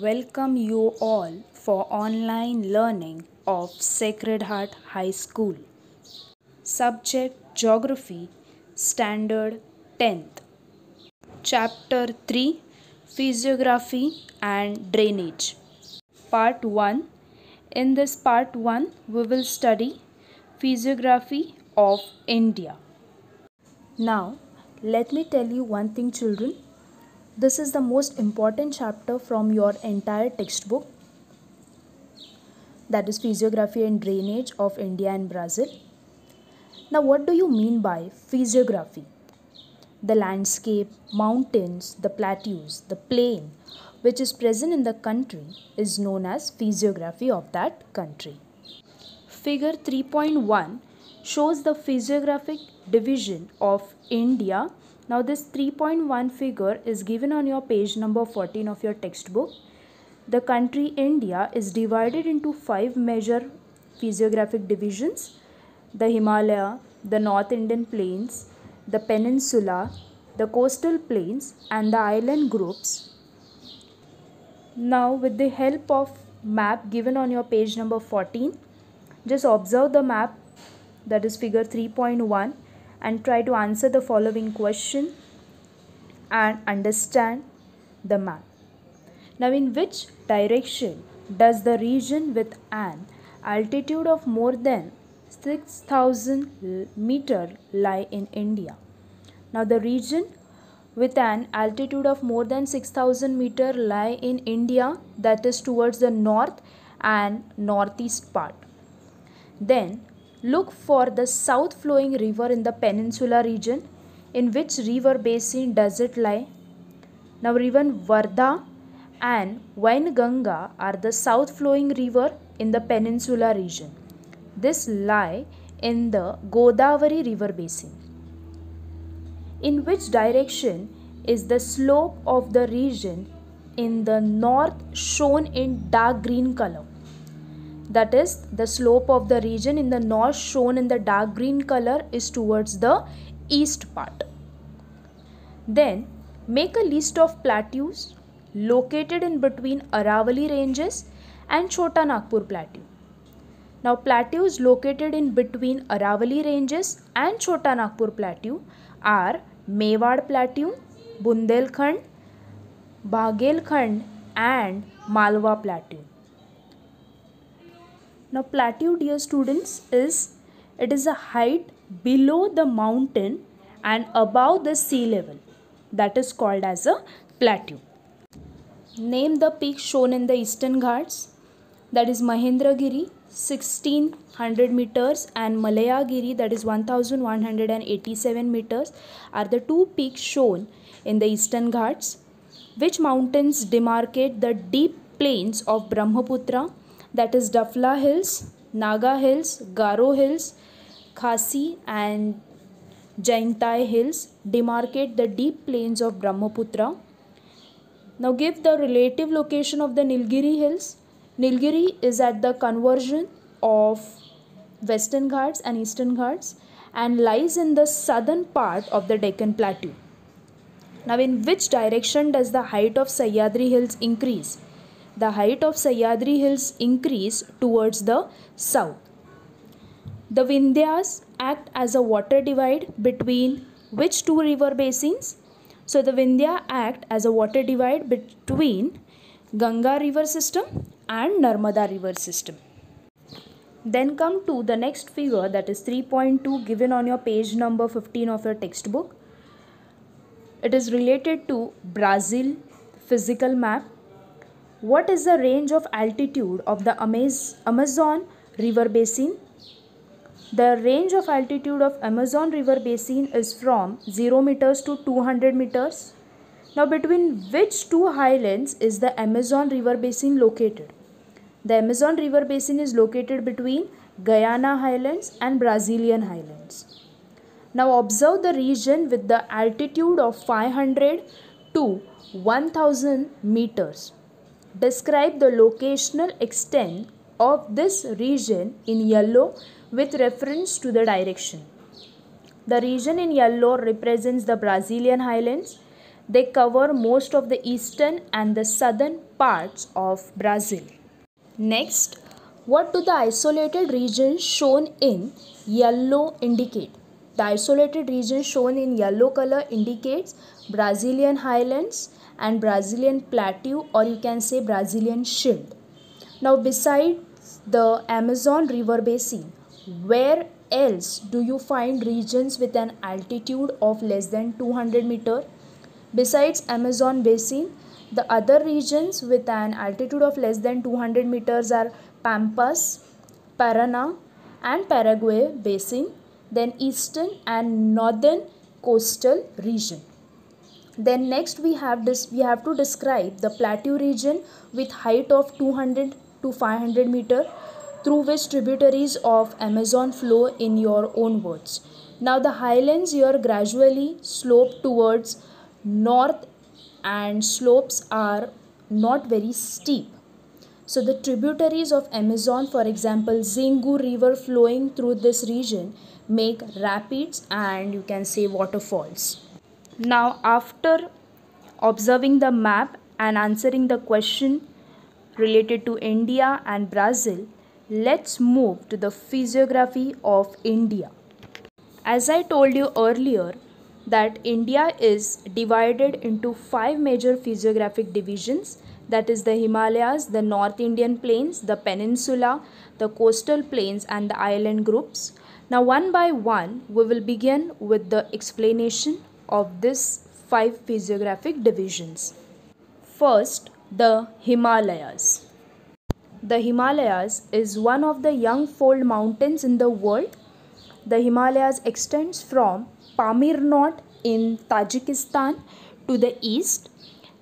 Welcome you all for online learning of Sacred Heart High School. Subject Geography, Standard 10th. Chapter 3, Physiography and Drainage. Part 1. In this part 1, we will study Physiography of India. Now, let me tell you one thing, children. This is the most important chapter from your entire textbook, that is Physiography and Drainage of India and Brazil. Now, what do you mean by physiography? The landscape, mountains, the plateaus, the plain which is present in the country is known as physiography of that country. Figure 3.1 shows the physiographic division of India. Now this 3.1 figure is given on your page number 14 of your textbook. The country India is divided into 5 major physiographic divisions: the Himalaya, the North Indian plains, the peninsula, the coastal plains and the island groups. Now with the help of map given on your page number 14, just observe the map, that is figure 3.1, and try to answer the following question and understand the map. Now, in which direction does the region with an altitude of more than 6,000 meter lie in India? Now, the region with an altitude of more than 6,000 meter lie in India, that is towards the north and northeast part. Then look for the south flowing river in the peninsula region. In which river basin does it lie? Now river Vardha and Wainganga are the south flowing river in the peninsula region. This lie in the Godavari river basin. In which direction is the slope of the region in the north shown in dark green color? That is, the slope of the region in the north shown in the dark green color is towards the east part. Then make a list of plateaus located in between Aravalli ranges and Chota Nagpur plateau. Now plateaus located in between Aravalli ranges and Chota Nagpur plateau are Mewar plateau, Bundelkhand, Baghelkhand and Malwa plateau. Now plateau, dear students, is a height below the mountain and above the sea level. That is called as a plateau. Name the peaks shown in the Eastern Ghats. That is Mahendragiri, 1600 meters, and Malayagiri, that is 1187 meters, are the two peaks shown in the Eastern Ghats. Which mountains demarcate the deep plains of Brahmaputra? That is Dafla Hills, Naga Hills, Garo Hills, Khasi and Jaintai Hills demarcate the deep plains of Brahmaputra. Now give the relative location of the Nilgiri Hills. Nilgiri is at the conversion of Western Ghats and Eastern Ghats and lies in the southern part of the Deccan Plateau. Now in which direction does the height of Sahyadri Hills increase? The height of Sahyadri Hills increase towards the south. The Vindhyas act as a water divide between which two river basins? So the Vindhya act as a water divide between Ganga river system and Narmada river system. Then come to the next figure, that is 3.2, given on your page number 15 of your textbook. It is related to Brazil physical map. What is the range of altitude of the Amazon river basin? The range of altitude of Amazon river basin is from 0 meters to 200 meters. Now between which two highlands is the Amazon river basin located? The Amazon river basin is located between Guyana highlands and Brazilian highlands. Now observe the region with the altitude of 500 to 1000 meters. Describe the locational extent of this region in yellow with reference to the direction. The region in yellow represents the Brazilian highlands. They cover most of the eastern and the southern parts of Brazil. Next, what do the isolated regions shown in yellow indicate? The isolated region shown in yellow color indicates Brazilian highlands and Brazilian plateau, or you can say Brazilian shield. Now, besides the Amazon river basin, where else do you find regions with an altitude of less than 200 meter? Besides Amazon basin, the other regions with an altitude of less than 200 meters are Pampas, Paraná and Paraguay basin, then eastern and northern coastal region. Then next we have to describe the plateau region with height of 200 to 500 meter, through which tributaries of Amazon flow in your own words. Now the highlands here gradually slope towards north and slopes are not very steep. So the tributaries of Amazon, for example Xingu river flowing through this region, make rapids and you can say waterfalls. Now after observing the map and answering the question related to India and Brazil, let's move to the physiography of India. As I told you earlier, that India is divided into 5 major physiographic divisions, that is the Himalayas, the North Indian plains, the peninsula, the coastal plains and the island groups. Now one by one we will begin with the explanation of these 5 physiographic divisions. First, the Himalayas. The Himalayas is one of the young fold mountains in the world. The Himalayas extends from Pamir Knot in Tajikistan to the east,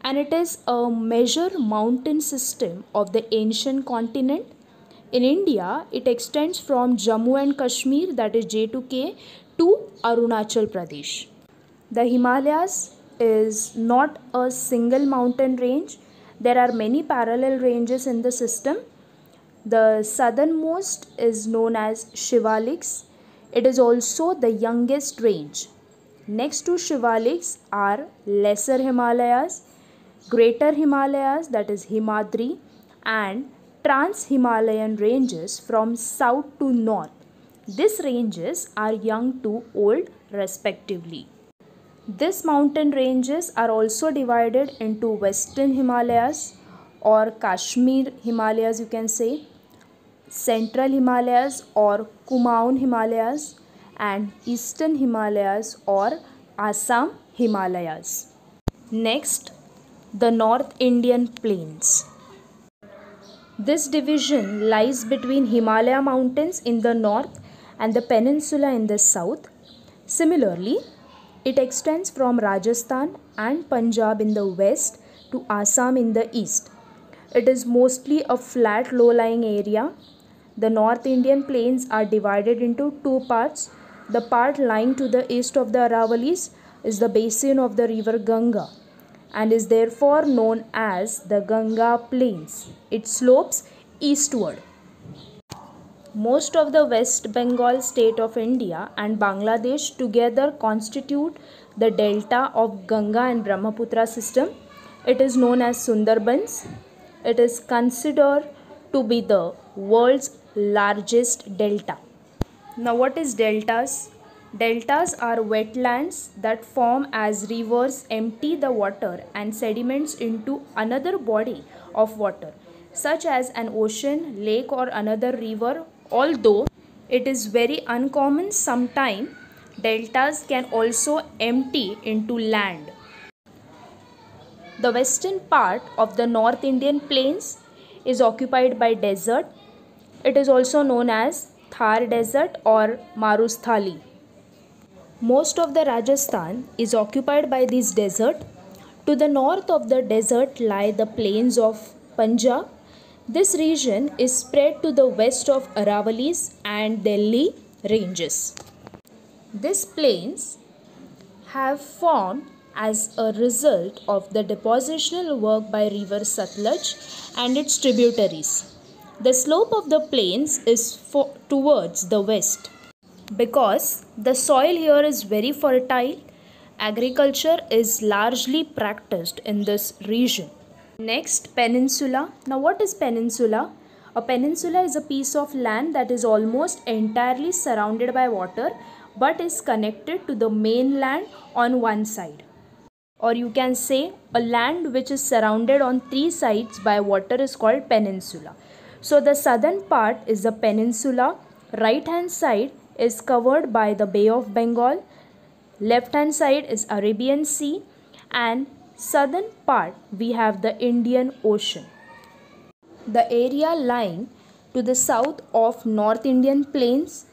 and it is a major mountain system of the ancient continent. In India, it extends from Jammu and Kashmir, that is J2K, to Arunachal Pradesh. The Himalayas is not a single mountain range. There are many parallel ranges in the system. The southernmost is known as Shivaliks. It is also the youngest range. Next to Shivaliks are Lesser Himalayas, Greater Himalayas, that is Himadri, and Trans-Himalayan ranges from south to north. These ranges are young to old respectively. These mountain ranges are also divided into Western Himalayas or Kashmir Himalayas, you can say, Central Himalayas or Kumaon Himalayas, and Eastern Himalayas or Assam Himalayas. Next, the North Indian Plains. This division lies between Himalaya mountains in the north and the peninsula in the south. Similarly, it extends from Rajasthan and Punjab in the west to Assam in the east. It is mostly a flat low-lying area. The North Indian plains are divided into 2 parts. The part lying to the east of the Aravalis is the basin of the river Ganga and is therefore known as the Ganga Plains. It slopes eastward. Most of the West Bengal state of India and Bangladesh together constitute the delta of Ganga and Brahmaputra system. It is known as Sundarbans. It is considered to be the world's largest delta. Now what is deltas? Deltas are wetlands that form as rivers empty the water and sediments into another body of water, such as an ocean, lake or another river. Although it is very uncommon, sometimes deltas can also empty into land. The western part of the North Indian plains is occupied by desert. It is also known as Thar Desert or Marusthali. Most of the Rajasthan is occupied by this desert. To the north of the desert lie the plains of Punjab. This region is spread to the west of Aravalis and Delhi ranges. These plains have formed as a result of the depositional work by river Satluj and its tributaries. The slope of the plains is towards the west. Because the soil here is very fertile Agriculture is largely practiced in this region. Next, peninsula. Now, what is peninsula? A peninsula is a piece of land that is almost entirely surrounded by water but is connected to the mainland on one side. Or you can say a land which is surrounded on three sides by water is called peninsula. So the southern part is the peninsula, right hand side is covered by the Bay of Bengal, left hand side is Arabian Sea, and southern part we have the Indian Ocean. The area lying to the south of North Indian plains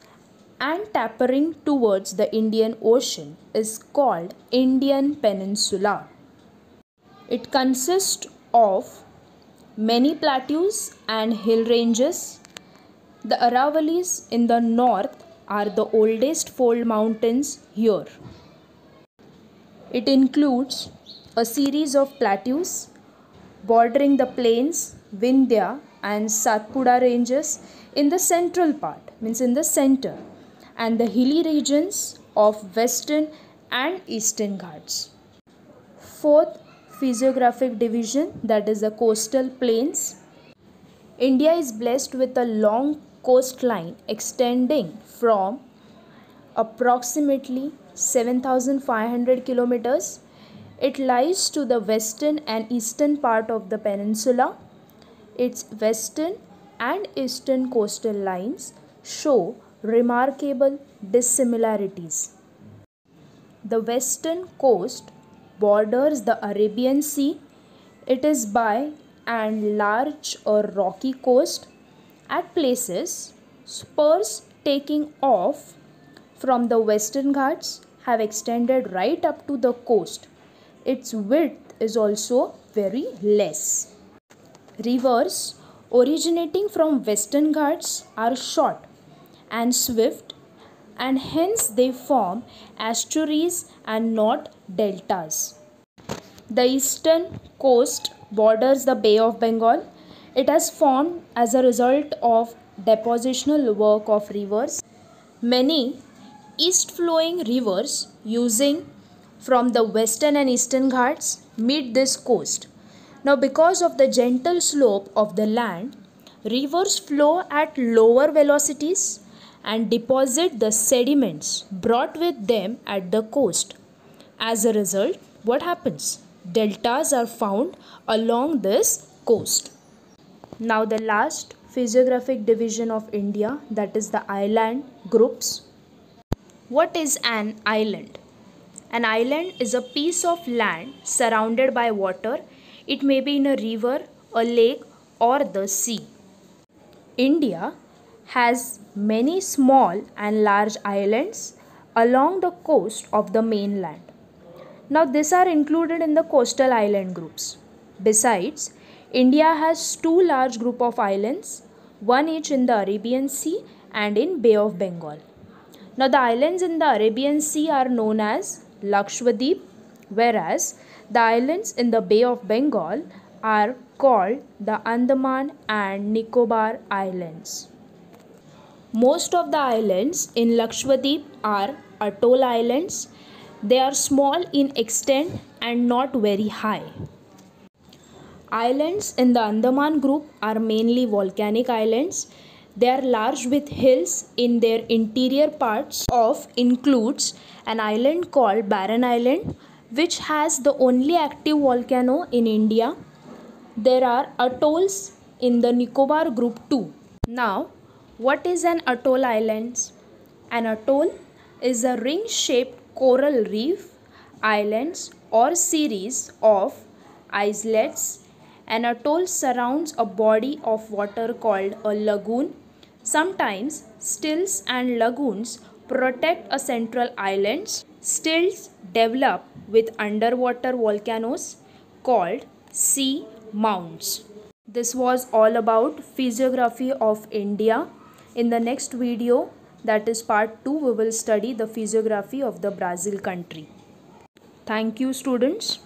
and tapering towards the Indian Ocean is called Indian Peninsula. It consists of many plateaus and hill ranges. The Aravalis in the north are the oldest fold mountains here. It includes a series of plateaus bordering the plains, Vindhya and Satpura ranges in the central part, means in the center, and the hilly regions of western and eastern Ghats. Fourth physiographic division, that is the coastal plains. India is blessed with a long coastline extending from approximately 7,500 kilometers. It lies to the western and eastern part of the peninsula. Its western and eastern coastal lines show remarkable dissimilarities. The western coast borders the Arabian Sea. It is by and large or rocky coast. At places, spurs taking off from the Western Ghats have extended right up to the coast. Its width is also very less. Rivers originating from Western Ghats are short and swift, and hence they form estuaries and not deltas. The eastern coast borders the Bay of Bengal. It has formed as a result of depositional work of rivers. Many east-flowing rivers using from the western and eastern Ghats meet this coast. Now, because of the gentle slope of the land, rivers flow at lower velocities and deposit the sediments brought with them at the coast. As a result, what happens? Deltas are found along this coast. Now, the last physiographic division of India, that is the island groups. What is an island? An island is a piece of land surrounded by water. It may be in a river, a lake, or the sea. India has many small and large islands along the coast of the mainland. Now, these are included in the coastal island groups. Besides, India has two large groups of islands, one each in the Arabian Sea and in Bay of Bengal. Now, the islands in the Arabian Sea are known as Lakshadweep, whereas the islands in the Bay of Bengal are called the Andaman and Nicobar Islands. Most of the islands in Lakshadweep are atoll islands. They are small in extent and not very high. Islands in the Andaman group are mainly volcanic islands. They are large with hills in their interior parts. Includes an island called Barren Island, which has the only active volcano in India. There are atolls in the Nicobar group too. Now, what is an atoll island? An atoll is a ring-shaped coral reef, islands or series of islets. An atoll surrounds a body of water called a lagoon. Sometimes stills and lagoons protect a central island. Stills develop with underwater volcanoes called sea mounts. This was all about physiography of India. In the next video, that is part 2, we will study the physiography of the Brazil country. Thank you, students.